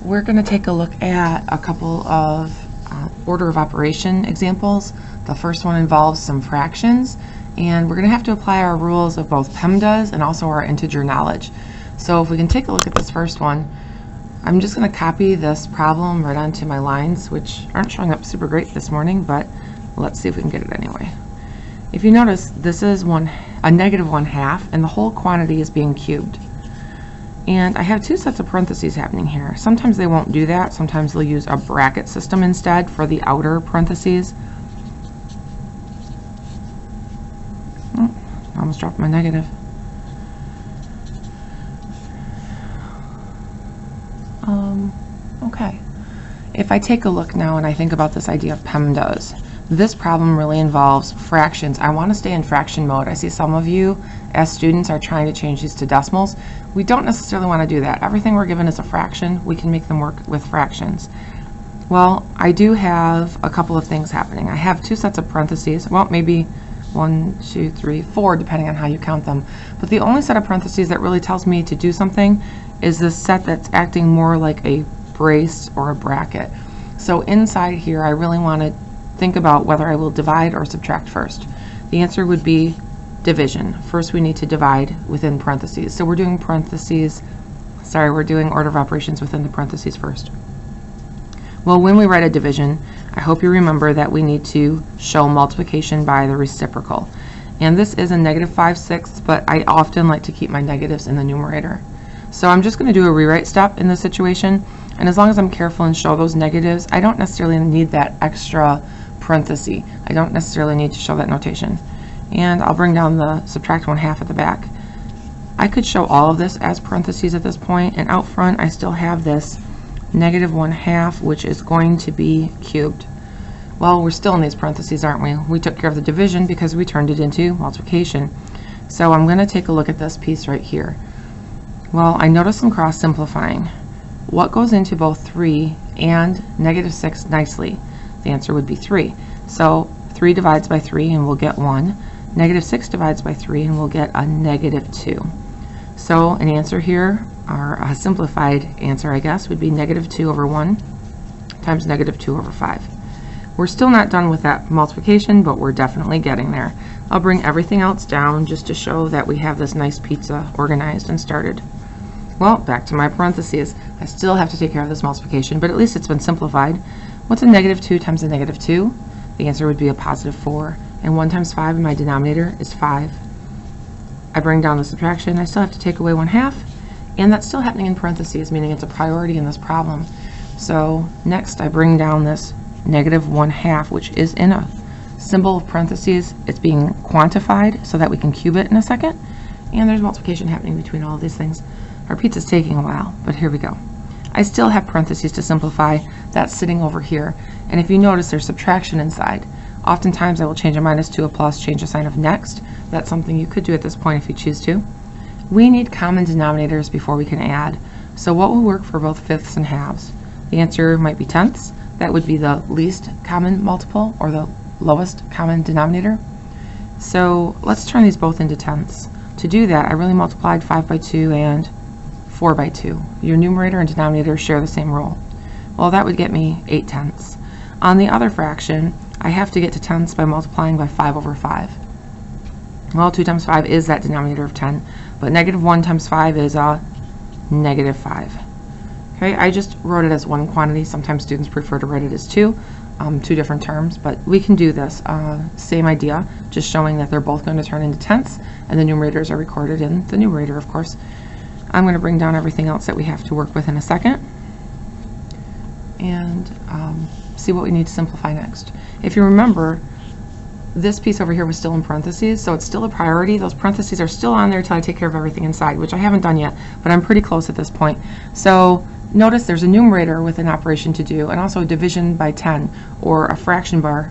we're going to take a look at a couple of order of operation examples. The first one involves some fractions, and we're going to have to apply our rules of both Pemdas and also our integer knowledge. So if we can take a look at this first one, I'm just going to copy this problem right onto my lines, which aren't showing up super great this morning, but let's see if we can get it anyway. If you notice, this is a negative 1/2, and the whole quantity is being cubed. And I have two sets of parentheses happening here. Sometimes they won't do that. Sometimes they'll use a bracket system instead for the outer parentheses. Oh, I almost dropped my negative. Okay. If I take a look now and I think about this idea of Pemdas, this problem really involves fractions. I want to stay in fraction mode. I see some of you as students are trying to change these to decimals. We don't necessarily want to do that. Everything we're given is a fraction. We can make them work with fractions. Well, I do have a couple of things happening. I have two sets of parentheses. Well, maybe 1, 2, 3, 4, depending on how you count them. But the only set of parentheses that really tells me to do something is this set that's acting more like a brace or a bracket. So inside here, I really want to think about whether I will divide or subtract first. The answer would be division. First, we need to divide within parentheses. So we're doing we're doing order of operations within the parentheses first. Well, when we write a division, I hope you remember that we need to show multiplication by the reciprocal. And this is a negative 5/6, but I often like to keep my negatives in the numerator. So I'm just going to do a rewrite step in this situation, and as long as I'm careful and show those negatives, I don't necessarily need that extra parenthesis. I don't necessarily need to show that notation. And I'll bring down the subtract 1/2 at the back. I could show all of this as parentheses at this point, and out front I still have this negative 1/2, which is going to be cubed. Well, we're still in these parentheses, aren't we? We took care of the division because we turned it into multiplication. So I'm going to take a look at this piece right here. Well, I notice some cross simplifying. What goes into both 3 and negative 6 nicely? The answer would be 3. So 3 divides by 3 and we'll get 1. Negative 6 divides by 3 and we'll get a negative 2. So an answer here, or a simplified answer I guess, would be negative 2 over 1 times negative 2 over 5. We're still not done with that multiplication, but we're definitely getting there. I'll bring everything else down just to show that we have this nice pizza organized and started. Well, back to my parentheses. I still have to take care of this multiplication, but at least it's been simplified. What's a negative 2 times a negative 2? The answer would be a positive 4. And 1 times 5 in my denominator is 5. I bring down the subtraction. I still have to take away 1/2, and that's still happening in parentheses, meaning it's a priority in this problem. So next I bring down this negative 1/2, which is in a symbol of parentheses. It's being quantified so that we can cube it in a second, and there's multiplication happening between all of these things. Our pizza's taking a while, but here we go. I still have parentheses to simplify. That's sitting over here, and if you notice, there's subtraction inside. Oftentimes I will change a minus to a plus, change the sign of next. That's something you could do at this point if you choose to. We need common denominators before we can add. So what will work for both fifths and halves? The answer might be tenths. That would be the least common multiple, or the lowest common denominator. So let's turn these both into tenths. To do that, I really multiplied 5 by 2 and 4 by 2. Your numerator and denominator share the same rule. Well, that would get me 8 tenths. On the other fraction, I have to get to tenths by multiplying by 5 over 5. Well, 2 times 5 is that denominator of 10, but negative 1 times 5 is negative 5. Okay, I just wrote it as one quantity. Sometimes students prefer to write it as two different terms, but we can do this. Same idea, just showing that they're both going to turn into tenths, and the numerators are recorded in the numerator, of course. I'm going to bring down everything else that we have to work with in a second, and see what we need to simplify next. If you remember, this piece over here was still in parentheses, so it's still a priority. Those parentheses are still on there until I take care of everything inside, which I haven't done yet, but I'm pretty close at this point. So notice there's a numerator with an operation to do, and also a division by 10, or a fraction bar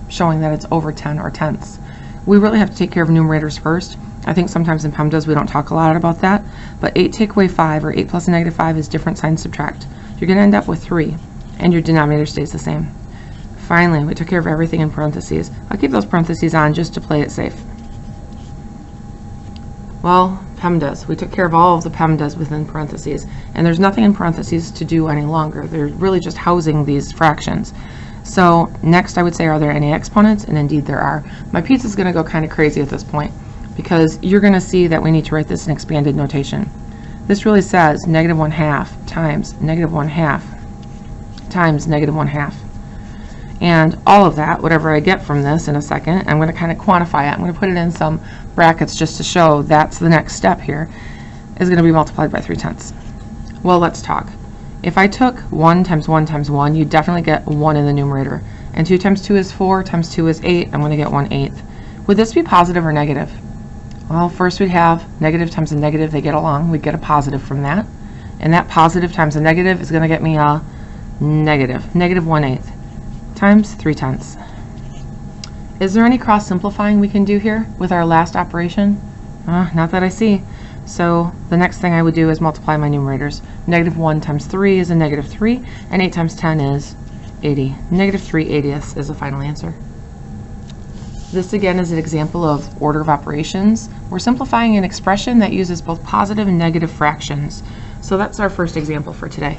showing that it's over 10 or tenths. We really have to take care of numerators first. I think sometimes in Pemdas we don't talk a lot about that, but 8 take away 5, or 8 plus a negative 5 is different signs subtract. You're going to end up with 3, and your denominator stays the same. Finally, we took care of everything in parentheses. I'll keep those parentheses on just to play it safe. Well, Pemdas. We took care of all of the Pemdas within parentheses, and there's nothing in parentheses to do any longer. They're really just housing these fractions. So next I would say, are there any exponents? And indeed there are. My piece is going to go kind of crazy at this point because you're going to see that we need to write this in expanded notation. This really says negative 1/2 times negative 1/2 times negative 1/2. And all of that, whatever I get from this in a second, I'm going to kind of quantify it. I'm going to put it in some brackets just to show that's the next step here, is going to be multiplied by 3/10. Well, let's talk. If I took 1 times 1 times 1, you definitely get 1 in the numerator. And 2 times 2 is 4, times 2 is 8, I'm going to get 1/8. Would this be positive or negative? Well, first we'd have negative times a negative, they get along. We'd get a positive from that. And that positive times a negative is going to get me a negative 1/8 times 3/10. Is there any cross simplifying we can do here with our last operation? Not that I see. So the next thing I would do is multiply my numerators. Negative 1 times 3 is a negative 3, and 8 times 10 is 80. Negative 3/80ths is the final answer. This again is an example of order of operations. We're simplifying an expression that uses both positive and negative fractions. So that's our first example for today.